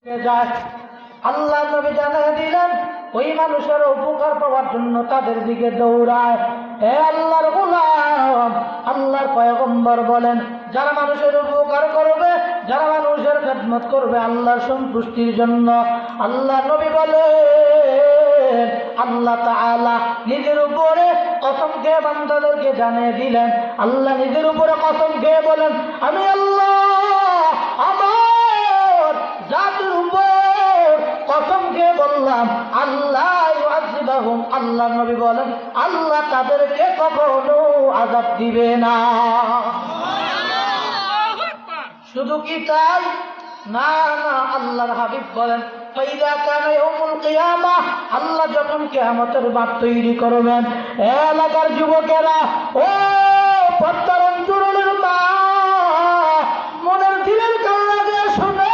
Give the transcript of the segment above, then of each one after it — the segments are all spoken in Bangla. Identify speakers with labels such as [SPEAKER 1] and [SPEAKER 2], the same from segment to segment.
[SPEAKER 1] যায়। আল্লাহ নবী জানিয়ে দিলেন ওই মানুষের উপকার পাওয়ার জন্য তাদের দিকে দৌড়ায়। হে আল্লাহর গোলাম, আল্লাহর পয়গম্বর বলেন যারা মানুষের উপকার করবে, যারা মানুষের খেদমত করবে আল্লাহর সন্তুষ্টির জন্য, আল্লাহ নবী বলেন আল্লাহ তাআলা নিজের উপরে কসম খেয়ে বান্দাদেরকে জানিয়ে দিলেন, আল্লাহ নিজের উপরে কসম খেয়ে বলেন আমি আল্লাহ আমার জাতির উপর কসম খেয়ে বললাম আল্লাহ ইউআযিবুহুম, আল্লাহ নবী বলেন আল্লাহ তাদেরকে কখনো আযাব দিবে না। শুধু কি তাই না, না, আল্লাহর হাবিব বলেন ফাইদা কানা ইয়াউমুল কিয়ামাহ, আল্লাহ যখন কিয়ামতের মাঠ তৈরি করবেন, এলাকার যুবকেরা, ও পর্দার অন্তরালের মা, মনের দিলের কান্না দিয়ে শুনে,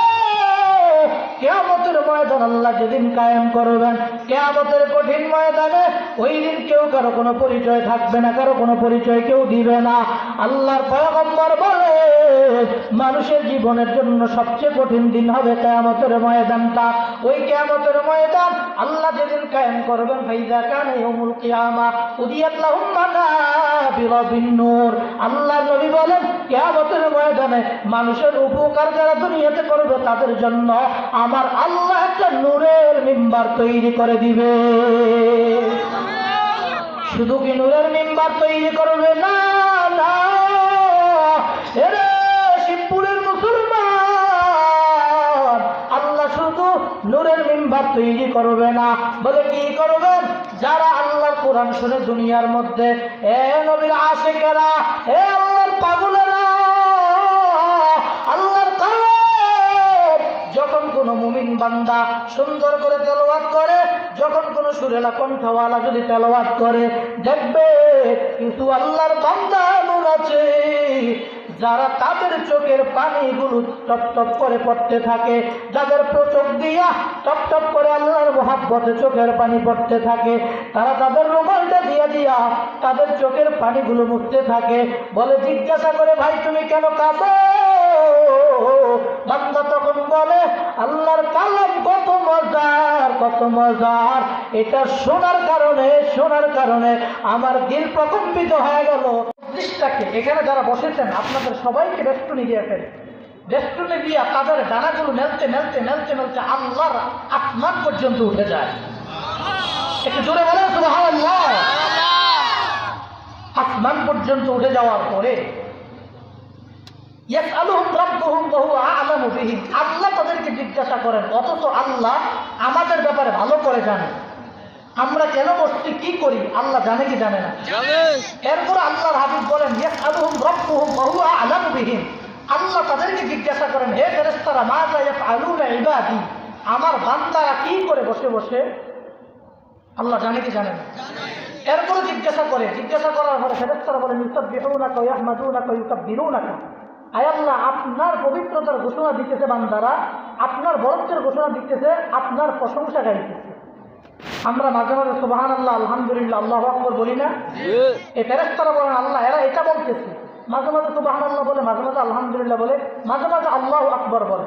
[SPEAKER 1] কিয়ামতের ময়দান আল্লাহ যেদিন কায়েম করবেন, কিয়ামতের কঠিন ময়দানে ওই দিন কেউ কারো কোনো পরিচয় থাকবে না, কারো কোনো পরিচয় কেউ দিবে না। আল্লাহর পয়গম্বর বলে মানুষের জীবনের জন্য সবচেয়ে কঠিন দিন হবে কিয়ামতের ময়দানটা। ওই কিয়ামতের ময়দান আল্লাহ যেদিন কায়েম করবেন, ফাইযা কানা ইয়াউমুল কিয়ামা উদিয়াত লাহুম মানাবিরা বিন নূর, আল্লাহ নবী বলেন কিয়ামতের ময়দানে মানুষের উপকার যারা দুনিয়াতে করবে তাদের জন্য আমার আল্লাহ একটা নূরের মিম্বার তৈরি করে দিবে। শুধু কি নূরের মিম্বার তৈরি করবে না, না, এরে শিবপুরের মুসলমান, আল্লাহ শুধু নূরের মিম্বার তৈরি করবে না, বলে কি করবেন, যারা আল্লাহর কোরআন শুনে দুনিয়ার মধ্যে, এ নবীর আশিকেরা, এ আল্লাহর পাগলেরা, আল্লাহর কালাম যখন কোন মুমিন বান্দা সুন্দর করে তেলাওয়াত করে, যখন কোন সুরেলা কণ্ঠওয়ালা যদি তেলাওয়াত করে, দেখবে কিন্তু আল্লাহর বান্দা এমন আছে যারা তাদের চোখের পানিগুলো টপ টপ করে পড়তে থাকে, যাদের চোখ দিয়া টপ টপ করে আল্লাহর মহাব্বতে চোখের পানি পড়তে থাকে, তারা তাদের রুমালটা দিয়া দিয়া তাদের চোখের পানিগুলো মুছতে থাকে। বলে জিজ্ঞাসা করে ভাই তুমি কেন কাঁদো? বান্দা তখন বলে আল্লাহর কালাম কত মজার, কত মজার, এটা শোনার কারণে আমার দিল প্রকম্পিত হয়ে গেল। এখানে যারা বসেছেন আপনাদের সবাইকে বেষ্টনী দিয়ে ফেলে, বেষ্টনী দিয়া তাদের ডানাগুলো মেলতে মেলতে মেলতে মেলতে আল্লাহর আসমান পর্যন্ত উঠে যায়। একটু জোরে বলেন সুবহানাল্লাহ। আসমান পর্যন্ত উঠে যাওয়ার পরে ইয়াসআলুহুম রাব্বুহুম ওয়া হুয়া আ'লামু বিহিম, আল্লাহ তাদেরকে জিজ্ঞাসা করেন, অথচ আল্লাহ আমাদের ব্যাপারে ভালো করে জানেন। আমরা কেন বসছি, কি করি, আল্লাহ জানে কি জানে না? এরপর আল্লাহর হাবিব বলেন ইয়াসআলুহুম রাব্বুহুম ওয়া হুয়া আ'লামু বিহিম, আল্লাহ তাদেরকে জিজ্ঞাসা করেন হে ফেরেশতারা মাযা ইয়াফআলুনা ইবাদি, আমার বান্দারা কি করে বসে বসে, আল্লাহ জানে কি জানে না? এরপর জিজ্ঞাসা করার পরে ফেরেশতারা বলেন ইউসাব্বিহুনাকা ওয়া ইয়াহমাদুনাকা ওয়া ইউকাব্বিরুনাকা, আয় আল্লাহ আপনার পবিত্রতার ঘোষণা দিতেছে বান্দারা, আপনার বরত্বের ঘোষণা দিতেছে, আপনার প্রশংসা গাইতেছে। আমরা মাঝে মাঝে সুবহানাল্লাহ আলহামদুলিল্লাহ আল্লাহু আকবার বলি না? এই ফেরেশতারা বলেন আল্লাহ এরা এটা বলতেছে, মাঝে মাঝে সুবহানাল্লাহ বলে, মাঝে মাঝে আলহামদুলিল্লাহ বলে, মাঝে মাঝে আল্লাহু আকবার বলে।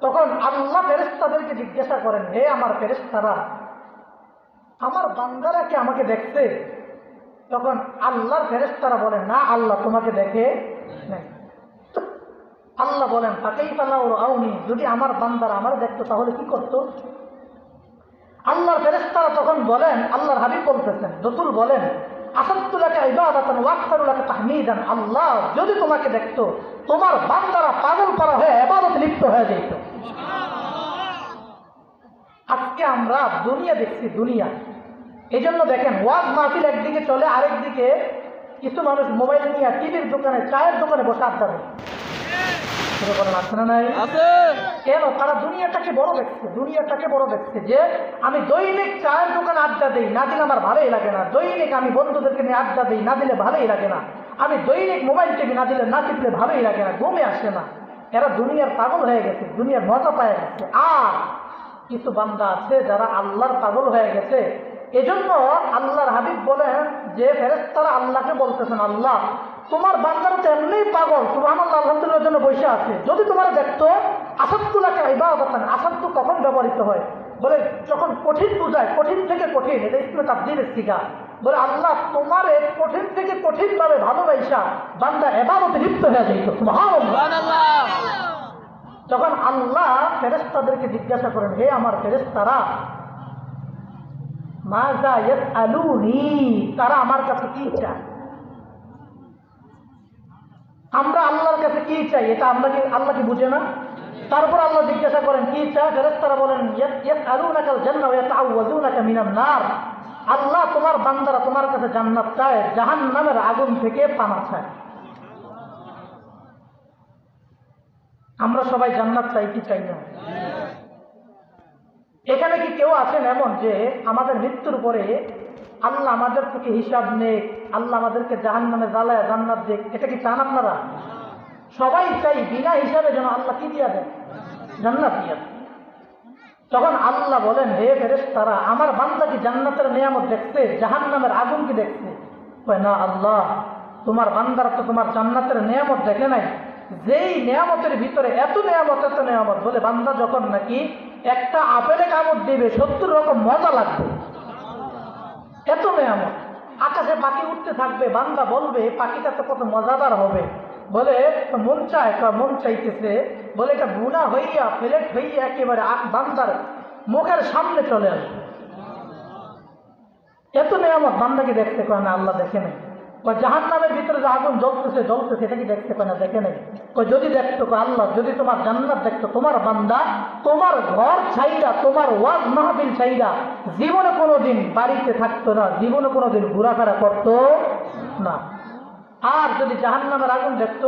[SPEAKER 1] তখন আল্লাহ ফেরেশতাদেরকে জিজ্ঞাসা করেন হে আমার ফেরেশতারা, আমার বান্দারা কি আমাকে দেখছে? তখন আল্লাহর ফেরেশতারা বলেন না, আল্লাহ তোমাকে দেখে নাই। আল্লাহ বলেন ফাকাইফা লাউ রাআউনি, যদি আমার বান্দারা আমার দেখতো তাহলে কি করতো? আল্লাহর ফেরেশতারা তখন বলেন, আল্লাহর হাবিব বলতেছেন, রাসূল বলেন আসাদতু লাকা ইবাদাতান ওয়া আকতারু লাকা তাহমিদান, আল্লাহ যদি তোমাকে দেখতো তোমার বান্দারা পাগল করা হয়ে ইবাদতে লিপ্ত হয়ে যেত। আজকে আমরা দুনিয়া দেখছি, দুনিয়া। এই জন্য দেখেন ওয়াজ মাহফিল একদিকে চলে, আরেকদিকে কিছু মানুষ মোবাইল নিয়ে টিভির দোকানে, চায়ের দোকানে বসে আড্ডা দেয়। কেন? তারা দুনিয়াটাকে বড় দেখছে, যে আমি দৈনিক চায়ের দোকানে আড্ডা দিই, না দিলে আমার ভালোই লাগে না, দৈনিক আমি বন্ধুদেরকে নিয়ে আড্ডা দিই, না দিলে ভালোই লাগে না, আমি দৈনিক মোবাইল টিভি না টিপলে ভালোই লাগে না, ঘুমে আসে না। এরা দুনিয়ার পাগল হয়ে গেছে, দুনিয়ার মজা পায় গেছে। আর কিছু বান্দা আছে যারা আল্লাহর পাগল হয়ে গেছে। এজন্য আল্লাহর হাবিব বলেন যে ফেরেশতারা আল্লাহকে বলতেছেন আল্লাহ তোমার বান্দারা তো এমনিই পাগল, সুবহানাল্লাহ আলহামদুলিল্লাহর জন্য বসে আছে, যদি তোমার দেখতো আসাদুল্লাহকে ইবাদতান, আসাদ ব্যবহৃত হয়। বলে যখন কঠিন বোঝায়, কঠিন থেকে কঠিন, এটা ইসমে তাফদীলের সিগা। বলে আল্লাহ তোমার এই কঠিন থেকে কঠিনভাবে ভালোবাসা বান্দা ইবাদতে লিপ্ত হয়ে যাইত। সুবহানাল্লাহ। তখন আল্লাহ ফেরেশতাদেরকে জিজ্ঞাসা করেন, হে আমার ফেরেশতারা, মাযা ইয়াসআলুনি, তারা আমার কাছে কি চায়? আমরা আল্লাহর কাছে কি চাই এটা আল্লাহ কি বুঝে না? তারপর আল্লাহ জিজ্ঞাসা করেন কি চায়? ফেরেশতারা বলেন ইয়াসআলুনাকাল জান্নাহ ওয়া ইয়াতাআওয়াযুনাকা মিনান নার, আল্লাহ তোমার বান্দারা তোমার কাছে জান্নাত চায়, জাহান্নামের আগুন থেকে পানা চায়। আমরা সবাই জান্নাত চাই কি চাই না? এখানে কি কেউ আছেন এমন যে আমাদের মৃত্যুর পরে আল্লাহ আমাদের থেকে হিসাব নেই, আল্লাহ আমাদেরকে জাহান্নামে জ্বালায় জান্নাত দেখ, এটা কি চান আপনারা? সবাই চাই বিনা হিসাবে যেন আল্লাহ কি দিয়া দেয়? জান্নাত দিয়া দেয়। তখন আল্লাহ বলেন, হে ফেরেশতারা, আমার বান্দা কি জান্নাতের নিয়ামত দেখছে, জাহান্নামের আগুন কি দেখছে? কয় না আল্লাহ, তোমার বান্দারা তো তোমার জান্নাতের নিয়ামত দেখে নাই। যেই নিয়ামতের ভিতরে এত নিয়ামত, বলে বান্দা যখন নাকি একটা আপেলে কামড় দেবে 70 রকম মজা লাগবে, এত নিয়ামত। আকাশে পাখি উঠতে থাকবে, বান্দা বলবে পাখিটা তো কত মজাদার হবে। বলে মন চায়, মন চাইতেছে, বলে এটা গুনাহ হইয়া প্লেট হইয়া একেবারে বান্দার মুখের সামনে চলে আসবে। এত নিয়ামত বান্দাকে দেখতে কয় না আল্লাহ দেখে নাই। জাহান্নামের ভিতরে যে আগুন জ্বলতেছে এটা কি দেখতে পায় না? দেখে নাই। যদি দেখতো আল্লাহ, যদি তোমার জান্নাত দেখতো, তোমার বান্দা তোমার ঘর ছাইরা, তোমার ওয়াজ মাহফিল ছাইরা জীবনে কোনোদিন বাড়িতে থাকতো না, জীবনে কোনোদিন ঘোরাফেরা করতো না। আর যদি জাহান্নামের আগুন দেখতো,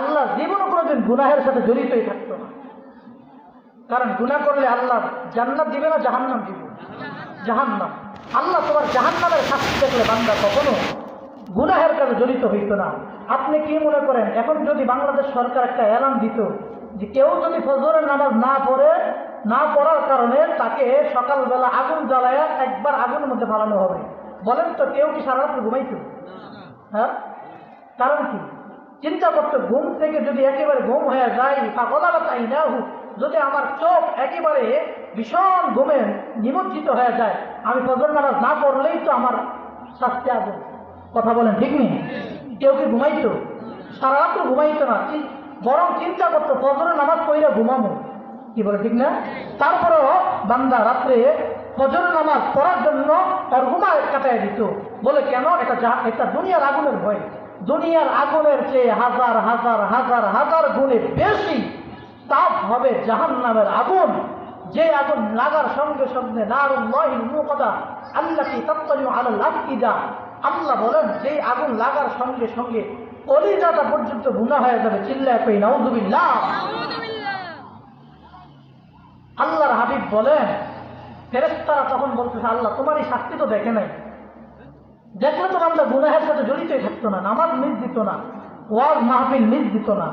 [SPEAKER 1] আল্লাহ জীবনে কোনোদিন গুনাহের সাথে জড়িতই থাকতো না। কারণ গুনাহ করলে আল্লাহ জান্নাত দিবে না জাহান্নাম দিবে? জাহান্নাম। আল্লাহ তোমার জাহান্নামের শাস্তি দেখলে বান্দা কখনো গুনাহের কাজে জড়িত হইত না। আপনি কি মনে করেন এখন যদি বাংলাদেশ সরকার একটা এলান দিত যে কেউ যদি ফজরের নামাজ না পড়ার কারণে তাকে সকালবেলা আগুন জ্বালায়া একবার আগুনের মধ্যে ফালানো হবে, বলেন তো কেউ কি সারা রাত ঘুমাইত? হ্যাঁ, কারণ কি? চিন্তা করতো ঘুম থেকে যদি একেবারে ঘুম হয়ে যায়, যদি আমার চোখ একেবারে ভীষণ ঘুমে নিমজ্জিত হয়ে যায়, আমি ফজর নামাজ না পড়লেই তো আমার শাস্তি আসবে। কথা বলেন ঠিক নেই? কেউ কি ঘুমাইতো? সারা রাত্র ঘুমাইতো না, বরং চিন্তা করতো ফজরের নামাজ পড়লে ঘুমাবো। কি বলে ঠিক না? তারপরেও বান্দা রাত্রে ফজরের নামাজ পড়ার জন্য তার ঘুমা কাটায় দিত। বলে কেন? এটা দুনিয়ার আগুনের ভয়। দুনিয়ার আগুনের চেয়ে হাজার হাজার হাজার হাজার গুণে বেশি তাপ হবে জাহান্নামের আগুন, যে আগুন লাগার সঙ্গে সঙ্গে নারুল্লাহিল মুকাদা আল্লাতী তাত্তালিউ আলাল আফইদা, আল্লাহ বলেন যেই আগুন লাগার সঙ্গে সঙ্গে কলিজাটা পর্যন্ত গুনাহ হয়ে যাবে। চিল্লায় কই নাউযুবিল্লাহ। আল্লাহর হাবিব বলেন, ফেরেশতারা তখন বলতেছে, আল্লাহ তোমার এই শাস্তি তো দেখে নাই, দেখলে তো বান্দা গুনাহের সাথে জড়িতই থাকতো না, নামাজ মিস দিত না, ওয়াজ মাহফিল মিস দিত না,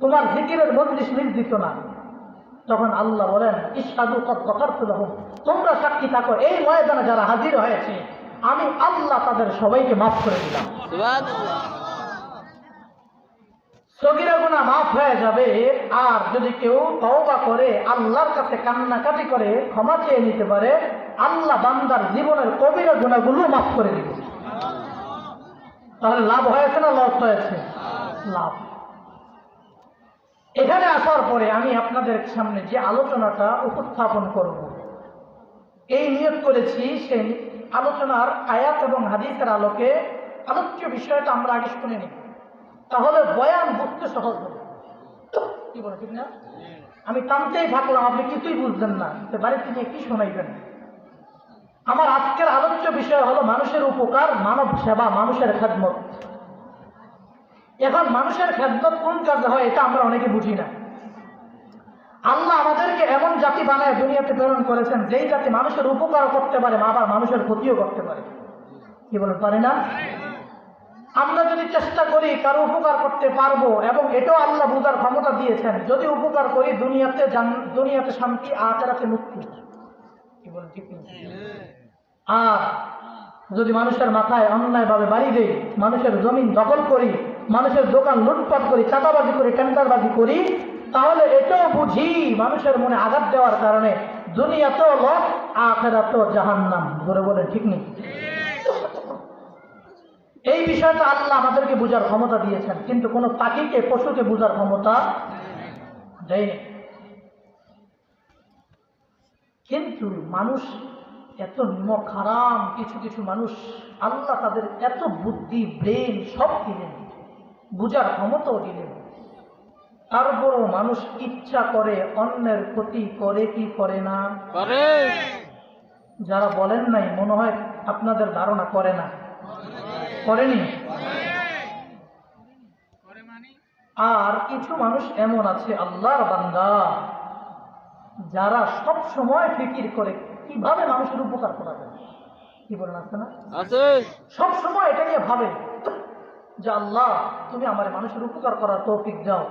[SPEAKER 1] তোমার জিকিরের মজলিস মিস দিত না। তখন আল্লাহ বলেন, ইশহাদু কদ গফারতু লাহুম, তোমরা সাক্ষী থাকো এই ময়দানে যারা হাজির হয়েছে আমি আল্লাহ তাদের সবাইকে মাফ করে দিলাম। সুবহানাল্লাহ। সগীরা গুনাহ মাফ হয়ে যাবে। আর যদি কেউ তওবা করে আল্লাহর কাছে কান্নাকাটি করে ক্ষমা চেয়ে নিতে পারে, আল্লাহ বান্দার জীবনের কবিরা গুনাহগুলো মাফ করে দিবে। তাহলে লাভ হয়েছে না লস হয়েছে? লাভ। এখানে আসার পরে আমি আপনাদের সামনে যে আলোচনাটা উপস্থাপন করব, এই নিয়ত করেছি সেই আলোচনার আয়াত এবং হাদিসের আলোকে আলোচ্য বিষয়টা আমরা আগে শুনে নিই, তাহলে বয়ান বুঝতে সহজ হবে। কি বলে ঠিক না? আমি টানতেই থাকলাম, আপনি কিছুই বুঝবেন না, বাড়িতে নিয়ে কি শোনাইবেন? আমার আজকের আলোচ্য বিষয় হলো মানুষের উপকার, মানব সেবা, মানুষের খেদমত। এখন মানুষের খেদমত কোন কাজে হয় এটা আমরা অনেকে বুঝি না। আল্লাহ আমাদেরকে এমন জাতি বানায় দুনিয়াতে প্রেরণ করেছেন যেই জাতি মানুষের উপকার করতে পারে, আবার মানুষের ক্ষতিও করতে পারে। কি বলেন, পারে না? আমরা যদি চেষ্টা করি কারো উপকার করতে পারবো, এবং এটাও আল্লাহ বুঝার ক্ষমতা দিয়েছেন, যদি উপকার করি দুনিয়াতে শান্তি, আখিরাতে মুক্তি। কি বলেন ঠিক না? আর যদি মানুষের মাথায় অন্যায়ভাবে বাড়ি দেই, মানুষের জমিন দখল করি, মানুষের দোকান লুটপাট করি, চাঁদাবাজি করি, টেন্ডারবাজি করি, তাহলে এটাও বুঝি মানুষের মনে আঘাত দেওয়ার কারণে দুনিয়াতেও লস, আখিরাতেও জাহান্নাম। বলে বলে ঠিক নেই? এই বিষয়টা আল্লাহ আমাদেরকে বুঝার ক্ষমতা দিয়েছেন, কিন্তু কোনো পাখিকে, পশুকে বুঝার ক্ষমতা দেয়নি। কিন্তু মানুষ এত নিমক হারাম, কিছু কিছু মানুষ আল্লাহ তাদের এত বুদ্ধি, ব্রেন সব দিলেন, বুঝার ক্ষমতাও দিলেন, তারপরও মানুষ ইচ্ছা করে অন্যের ক্ষতি করে কি করে না? যারা বলেন নাই মনে হয় আপনাদের ধারণা করে না, করেনি। আর কিছু মানুষ এমন আছে আল্লাহর বান্দা, যারা সব সময় ফিকির করে কিভাবে মানুষের উপকার করা যায়। কি বলেন, আছে না? সব সময় এটা নিয়ে ভাবে যে আল্লাহ তুমি আমার মানুষের উপকার করার তৌফিক দাও।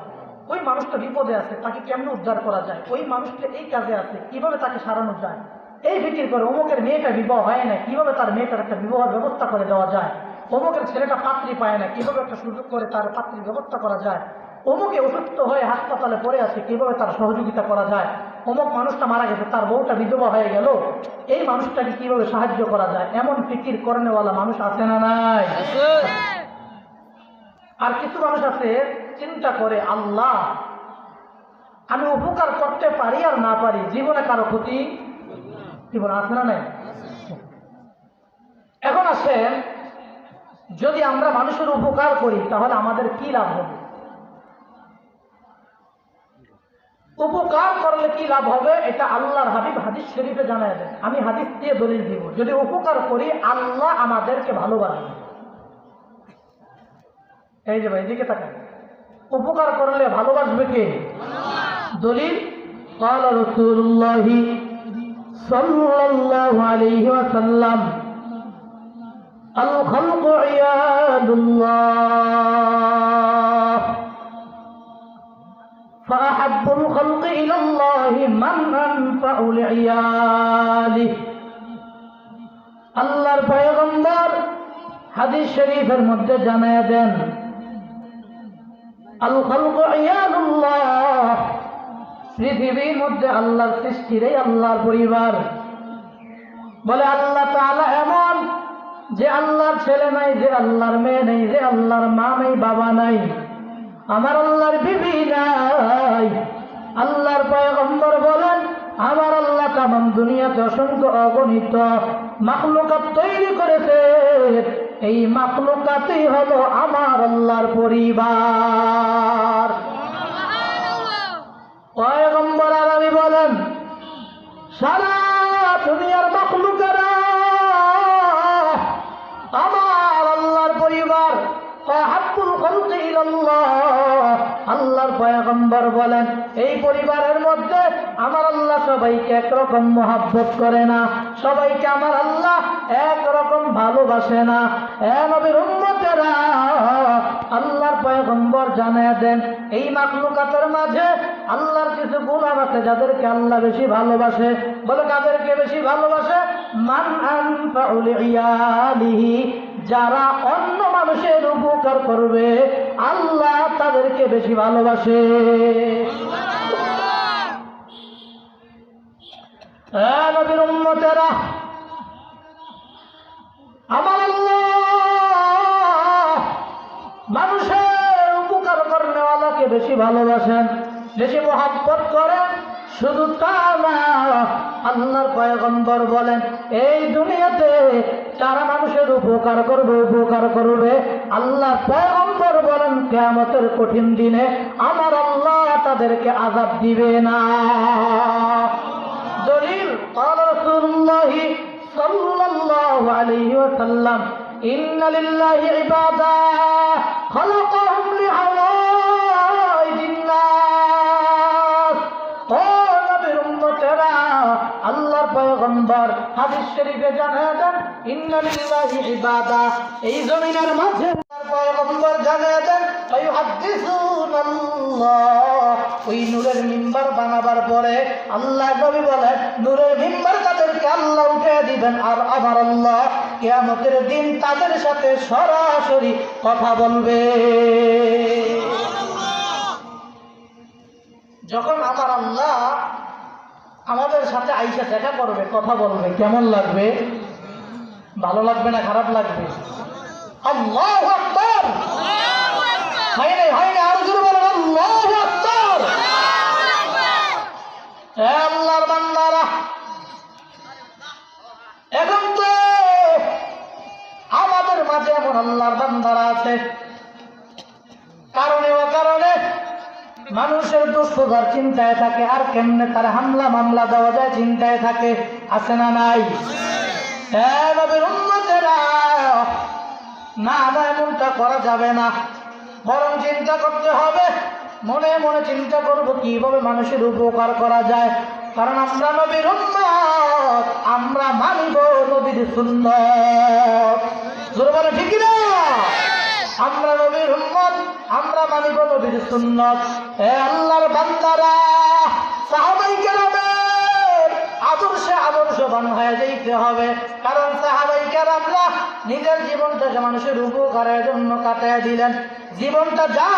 [SPEAKER 1] ওই মানুষটা বিপদে আছে, তাকে কেমনে উদ্ধার করা যায়, ওই মানুষটা এই কাজে আছে, কিভাবে তাকে সারানো যায়। এই ফিকির করে অমুকের মেয়েটা বিবাহ হয় না, কিভাবে তার মেয়েটার একটা বিবাহের ব্যবস্থা করে দেওয়া যায়। অমুকের ছেলেটা পাত্রী পায় না, কিভাবে একটা সুযোগ করে তার পাত্রীর ব্যবস্থা করা যায়। অমুকে অসুস্থ হয়ে হাসপাতালে পড়ে আছে, কিভাবে তার সহযোগিতা করা যায়। অমুক মানুষটা মারা গেছে, তার বউটা বিধবা হয়ে গেল, এই মানুষটাকে কিভাবে সাহায্য করা যায়। এমন ফিকির করেনেওয়ালা মানুষ আছে না নাই? আর কিছু মানুষ আছে চিন্তা করে আল্লাহ আমি উপকার করতে পারি আর না পারি, জীবনে কারো ক্ষতি জীবন আছে না নাই? এখন আসেন, যদি আমরা মানুষের উপকার করি তাহলে আমাদের কি লাভ হবে? উপকার করলে কি লাভ হবে এটা আল্লাহর হাবিব হাদিস শরীফে জানায় দেন। আমি হাদিস দিয়ে দলিল দিব, যদি উপকার করি আল্লাহ আমাদেরকে ভালোবাসবে। এই যে ভাই এদিকে তাকান, উপকার করলে ভালোবাসবে কে? দলিল قال رسول الله صلى الله عليه وسلم الخلق عياد الله فأحب الخلق إلى الله من أنفع لعياله। আল্লাহর পয়গম্বর হাদিস শরীফের মধ্যে জানায়া দেন আল খালকু ইয়াদুল্লাহ, পৃথিবীর মধ্যে আল্লাহর সৃষ্টির আল্লাহর পরিবার। বলে আল্লাহ তাআলা এমন যে আল্লাহর ছেলে নাই, যে আল্লাহর মেয়ে নেই, যে আল্লাহর মা নেই, বাবা নাই, আমার আল্লাহর বিবি নাই। আল্লাহর পয়গম্বর বলেন আমার আল্লাহ তামাম দুনিয়াতে অসংখ্য অগণিত মাখলুকাত তৈরি করেছে, এই মাখলুকাতই হলো আমার আল্লাহর পরিবার। পয়গম্বর আরবি বলেন সারা দুনিয়ার মাখলুকেরা আমার আল্লাহর পরিবার। আল্লাহর পয়গম্বর বলেন এই পরিবারের মধ্যে আমার আল্লাহ সবাইকে একরকম মহব্বত করে না, সবাইকে আমার আল্লাহ একরকম ভালোবাসে না। নবীর উম্মতেরা, আল্লাহর পয়গম্বর জানায় দেন এই মাখলুকাতের মাঝে আল্লাহর কিছু গুনাহ আছে যাদেরকে আল্লাহ বেশি ভালোবাসে। বলে কাদেরকে বেশি ভালোবাসে? মান আনফাউ লিয়ালিহি, যারা অন্য মানুষের উপকার করবে আল্লাহ তাদেরকে বেশি ভালোবাসে। নবীর উম্মতেরা, আমার আল্লাহ মানুষের উপকার করেওয়ালাকে বেশি ভালোবাসেন, বেশি মহব্বত করেন। শুধু তা না, আল্লাহর পয়গম্বর বলেন এই দুনিয়াতে যারা মানুষের উপকার করবে আল্লাহ পয়গম্বর বলেন কিয়ামতের কঠিন দিনে আমার আল্লাহ তাদেরকে আযাব দিবে না। দলিল قال رسول الله صلى الله عليه وسلم إن لله عبادا خلقهم لحوائج الناس। আল্লাহর পয়গম্বর হাদিস শরীফে জানায় দেন ইন্না লিল্লাহি ইবাদা, এই জমিনের মাঝে আল্লাহর পয়গম্বর জানায় দেন আল্লাহ। ওই নূরের মিম্বার বানাবার পরে আল্লাহ নবী বলেন নূরের মিম্বার তাদেরকে আল্লাহ উঠে দিবেন, আর আমার আল্লাহ কিয়ামতের দিন তাদের সাথে সরাসরি কথা বলবে। যখন আমার আল্লাহ আমাদের সাথে আইসা দেখা করবে, কথা বলবে, কেমন লাগবে? ভালো লাগবে না খারাপ লাগবে? আল্লাহু আকবার! হয় না আরো জোরে বলেন আল্লাহু আকবার! হে আল্লাহর বান্দারা, এখন তো আমাদের মাঝে এমন আল্লাহর বান্দারা আছে কারণে অকারণে মানুষের দুঃখের চিন্তায় থাকে, আর কেমনে তার হামলা মামলা দেওয়া যায় চিন্তায় থাকে। আছে না নাই? হ্যাঁ নবীর উম্মতেরা, না এমনটা করা যাবে না, বরং চিন্তা করতে হবে, মনে মনে চিন্তা করব কিভাবে মানুষের উপকার করা যায়। কারণ আমরা নবীর উম্মত, আমরা মানিব নবীর সুন্নাত। জোরে বলে ঠিক না? আমরা নবীর উম্মত, আমরা মানিব নবীর সুন্নাত। হে আল্লাহর বান্দারা, সাহাবায়ে কেরামের আদর্শবান হয়ে যেতে হবে। কারণ সাহাবায়ে কেরামরা নিজের জীবনটাকে মানুষের উপকারের জন্য কাটিয়ে দিলেন। জীবনটা যা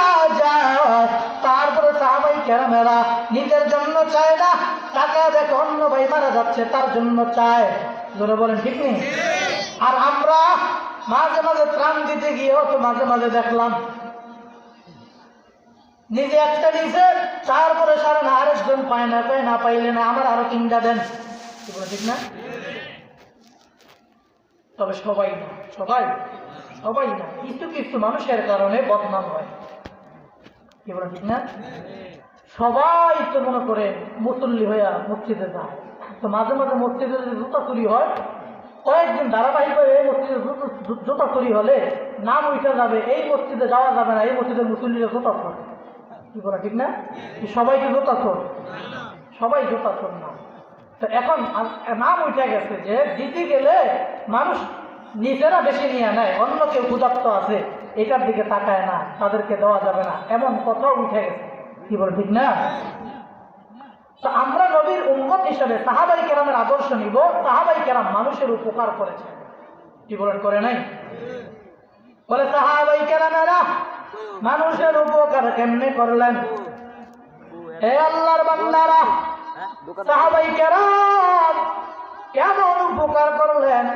[SPEAKER 1] তারপরে সাহাবায়ে কেরামেরা নিজের জন্য চায় না, তাকে দেখে অন্য ভাই মারা যাচ্ছে তার জন্য চায়। জোরে বলেন ঠিক নেই? আর আমরা মাঝে মাঝে ত্রাণ দিতে গিয়েও তো মাঝে মাঝে দেখলাম নিজে একটা দিছে, তারপরে সারা না আরেকজন পায় না, না পাইলে না আমার আরো 3টা দেন। ঠিক না? তবে সবাই না, সবাই না, কিছু কিছু মানুষের কারণে বদনাম হয়। কি বলে ঠিক না? সবাই তো মনে করে মুসল্লি হইয়া মসজিদে যায়, তো মাঝে মাঝে মসজিদে যদি জুতা চুরি হয়, কয়েকদিন ধারাবাহিক এই মসজিদে জুতা চুরি হলে নাম উঠে যাবে, এই মসজিদে যাওয়া যাবে না, এই মসজিদে মুসল্লিরা জুতা চোর। কি বলে ঠিক না? সবাইকে জুতা চোর, সবাই জুতা চোর না। তো এখন নাম উঠে গেছে যে দিতে গেলে মানুষ নিজেরা বেশি নিয়ে নেয়, অন্য কেউ ক্ষুধার্ত আছে এটার দিকে তাকায় না, তাদেরকে দেওয়া যাবে না, এমন কথাও উঠে গেছে। কি বলে ঠিক না? তো আমরা নবীর উম্মত হিসেবে সাহাবায়ে কেরামের আদর্শ নিব। সাহাবায়ে কেরাম মানুষের উপকার করেছে। কি বলেন করে নাই? বলে সাহাবায়ে কেরামেরা মানুষের উপকার কেমনে করলেন? হে আল্লাহর বান্দারা, সাহাবায়ে কেরাম কেমন উপকার করলেন?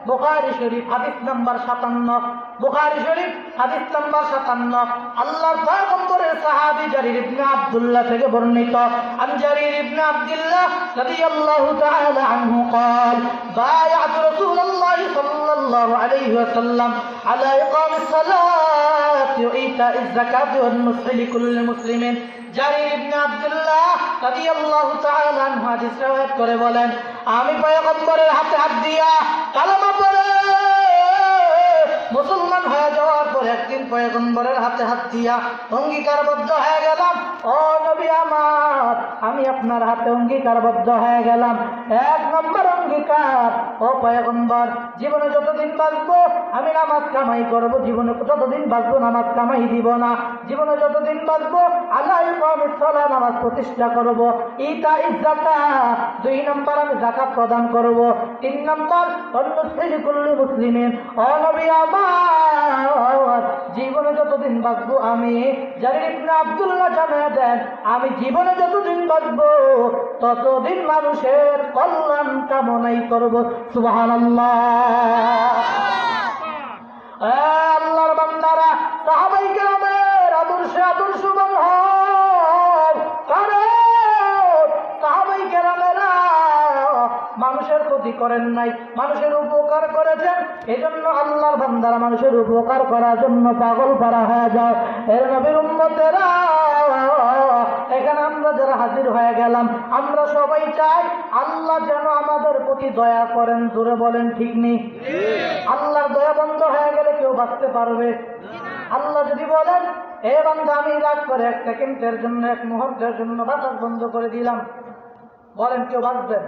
[SPEAKER 1] বুখারী শরীফ হাদিস নাম্বার 57। বুখারী শরীফ হাদিস নাম্বার 57 আল্লাহর পয়গম্বরের সাহাবী জারির ইবনে আব্দুল্লাহ থেকে বর্ণিত। আন জারির ইবনে আব্দুল্লাহ রাদিয়াল্লাহু তাআলা আনহু قال بايعت رسول الله صلى الله عليه وسلم على إقام الصلاة وإيتاء الزكاة والنصح لكل مسلم। জারির ইবনে আব্দুল্লাহ রাদিয়াল্লাহু তাআলা আনহু হাদিস riwayat করে বলেন, আমি পয়গম্বরের হাতে হাত দিয়া কালেমা পড়ে মুসলমান হয়ে যাওয়ার পর একদিন পয়গম্বরের হাতে হাত দিয়া অঙ্গীকারবদ্ধ হয়ে গেলাম, ও নবী আমার, আমি আপনার হাতে অঙ্গীকারবদ্ধ হয়ে গেলাম। 1 নম্বর অঙ্গীকার, ও পয়গম্বর, জীবনে যতদিন বাঁচবো আমি নামাজ কামাই করব, জীবনে যতদিন বাঁচবো নামাজ কামাই দিব না, জীবনে যতদিন বাঁচবো আল্লাহ ইকামিস সালাহ নামাজ প্রতিষ্ঠা করব, ইতা যাকাত 2 নম্বর আমি যাকাত প্রদান করব, 3 নম্বর কুল্লি মুসলিমিন, ও নবী আমার, জীবনে যতদিন বাঁচবো আমি জারির ইবনে আব্দুল্লাহ জানায় দেন, আমি জীবনে যতদিন বাঁচবো ততদিন মানুষের কল্যাণ কামনাই করব। সুবহানাল্লাহ। আল্লাহর বান্দারা, সাহাবায়ে কেরামের আদর্শবান হও। কারণ সাহাবায়ে কেরামেরা মানুষের ক্ষতি করেন নাই, মানুষের উপকার করেছেন। এজন্য আল্লাহর বান্দারা মানুষের উপকার করার জন্য পাগল পারা হয়ে যায়। এর নবীর উম্মতেরা, এখানে আমরা যারা হাজির হয়ে গেলাম, আমরা সবাই চাই আল্লাহ যেন আমাদের প্রতি দয়া করেন। জোরে বলেন ঠিক নেই? আল্লাহর দয়া বন্ধ হয়ে গেলে কেউ বাঁচতে পারবে? আল্লাহ যদি বলেন, এ বান্দা আমি রাগ করে 1 সেকেন্ডের জন্য 1 মুহূর্তের জন্য বাতাস বন্ধ করে দিলাম, বলেন কেউ বাঁচবেন?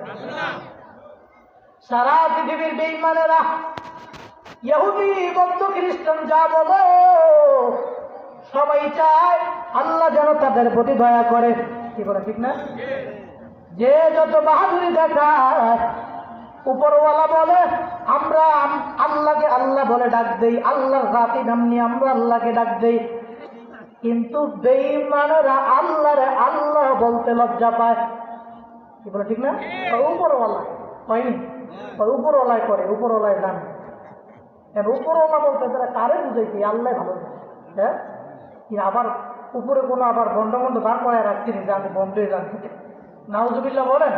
[SPEAKER 1] সারা পৃথিবীর বেঈমানেরা, ইহুদি বৌদ্ধ খ্রিস্টান যা বলো, সবাই চায় আল্লাহ যেন তাদের প্রতি দয়া করে। কি বলে ঠিক না? যে যত বাহাদুরি দেখায়, উপরওয়ালা বলে আমরা আল্লাহকে আল্লাহ বলে ডাক দেই, আল্লাহর জাতি নাম নিয়ে আমরা আল্লাহকে ডাক দেই। কিন্তু বেঈমানেরা আল্লাহরে আল্লাহ বলতে লজ্জা পায়। কি বলে ঠিক না? উপরওয়ালা হয়নি, উপরওয়ালায় করে, উপরওয়ালায় জানে। উপরওয়ালা বলতে তারা কারে বুঝাইছি? আল্লাহ ভালো জানে। হ্যাঁ, কি আবার উপরে কোনো আবার বন্ড বন্ড দাঁড় করায় রাখছি যে আমি বন্ধই জানি, নাউজুবিল্লাহ বলেন।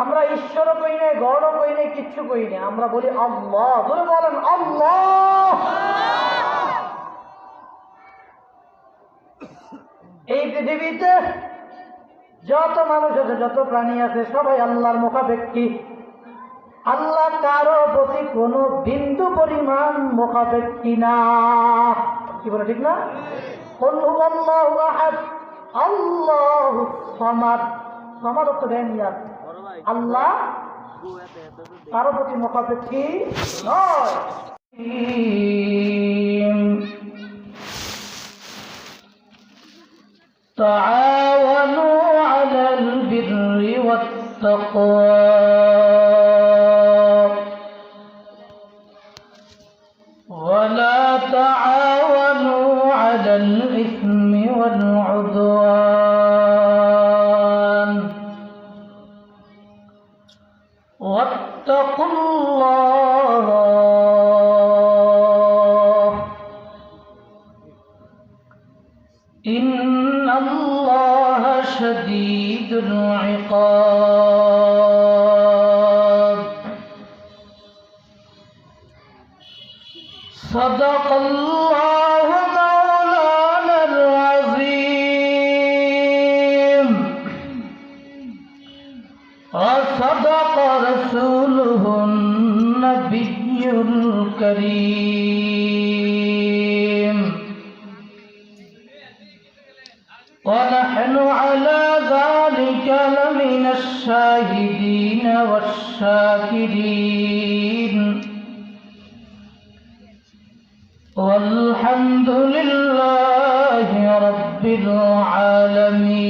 [SPEAKER 1] আমরা ঈশ্বরও কই নাই, গড়ও কই নাই, কিচ্ছু কই নাই, আমরা বলি আল্লাহ। ধরে বলেন আল্লাহ। এই পৃথিবীতে যত মানুষ আছে, যত প্রাণী আছে, সবাই আল্লাহর মুখাপেক্ষী। আল্লাহ কারো প্রতি কোনো বিন্দু পরিমাণ মুখাপেক্ষী না। কি বলে ঠিক না? কুল হুয়াল্লাহু আহাদ আল্লাহুস সামাদ। সামাদ অর্থ জ্ঞান। আল্লাহ কারো প্রতি মুখাপেক্ষী নয়। تعاونوا على البر والتقوى ولا تعاونوا على الإثم والعدوان واتقوا الله إن الله شديد العقاب صدق الله مولانا العظيم وصدق رسوله النبي الكريم ونحن على ذلك لمن الشاهدين والشاكرين والحمد لله رب العالمين.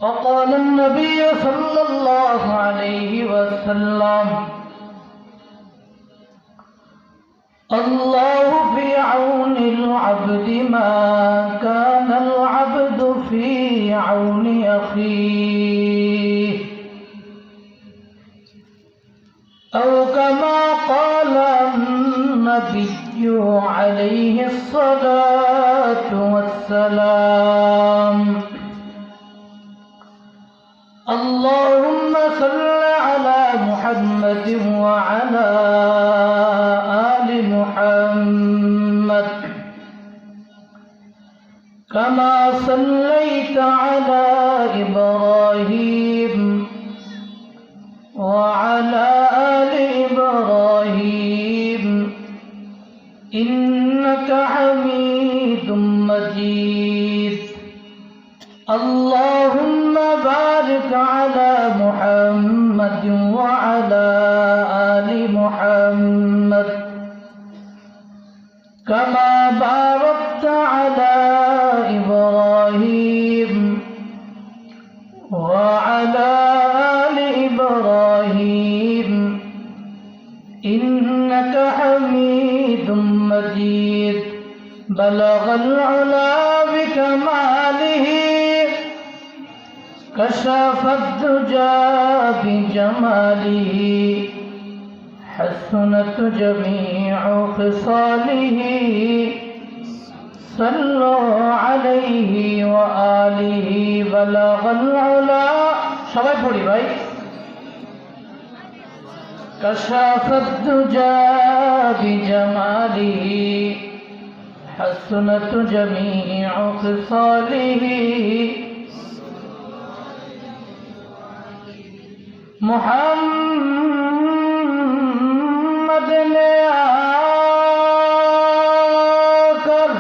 [SPEAKER 1] وقال النبي صلى الله عليه وسلم الله في عون العبد ما كان العبد في عون أخيه أو كما قال النبي عليه الصلاة والسلام. اللهم صل على محمد وعلى آل محمد كما صليت على إبراهيم وعلى آل إبراهيم إنك حميد مجيد. اللهم بارك على محمد وعلى آل محمد كما باركت على إبراهيم وعلى آل إبراهيم إنك حميد مجيد. بلغ العلا بكماله كشف الدجى بجماله حسنت جميع خصاله صلوا عليه وآله. بلغ العلا সবাই পড়ি ভাই। كشف الدجى بجماله حسنت جميع خصاله محمد نے آکر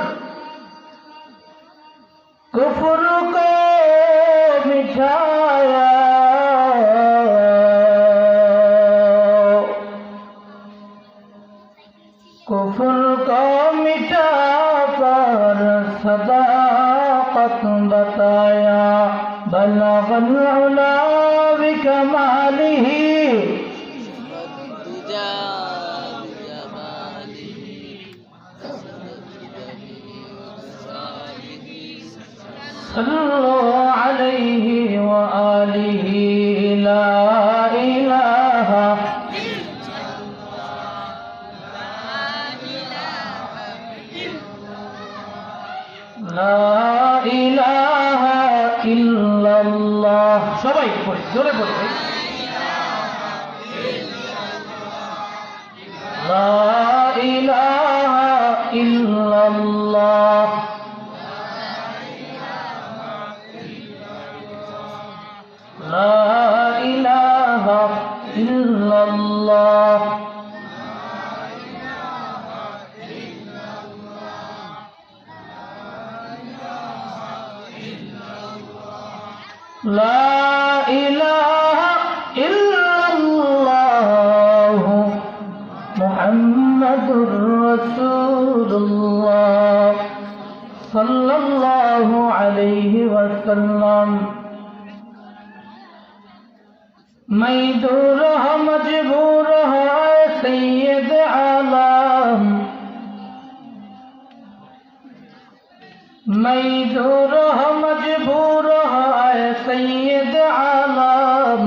[SPEAKER 1] کفر کو مٹھایا کفر کو مٹا کر صداقت بتایا. بلغ العلا بكماله صلوا عليه وآله لا إله لا إله إلا الله সবাই পড়ি জোরে পড়ি لا إله إلا الله لا إله إلا الله لا إله إلا الله محمد رسول الله صلى الله عليه وسلم मैं दूर हाँ मजबूर हाँ सैयद आलम मैं दूर हाँ मजबूर हाँ सैयद आलम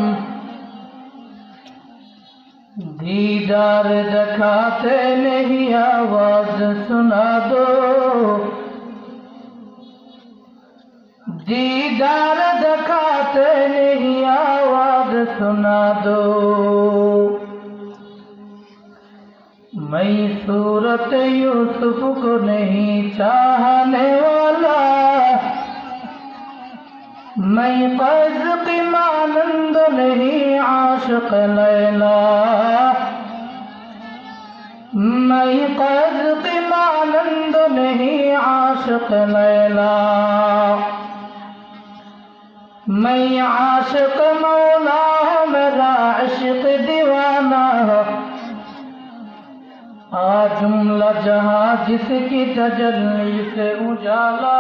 [SPEAKER 1] दीदार दिखाते नहीं आवाज सुना दो दीदार दिखाते नहीं आवाज सुना दो मैं सूरत यूसुफ को नहीं चाहने वाला मैं फैज़ की मानंद नहीं आशिक लैला मैं फैज़ की मानंद नहीं आशिक लैला मैं आशिक मौला हूँ मेरा इश्क दीवाना है आज जुमला जहाँ जिसकी तजल्ली से उजाला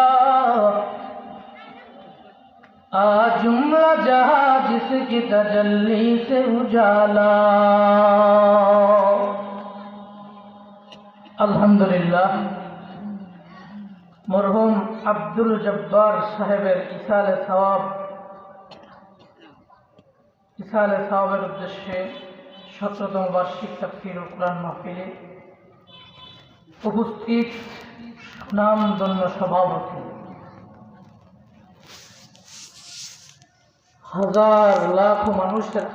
[SPEAKER 1] आज जुमला जहाँ जिसकी तजल्ली से उजाला अल्हम्दुलिल्लाह मरहुम अब्दुल जब्बार साहेबेर इसाले सवाबेर उद्देश्ये 17তম বার্ষিক তাফসীরুল কুরআন মাহফিলে উপস্থিত সুনামধন্য সভাপতি হাজার লাখ মানুষের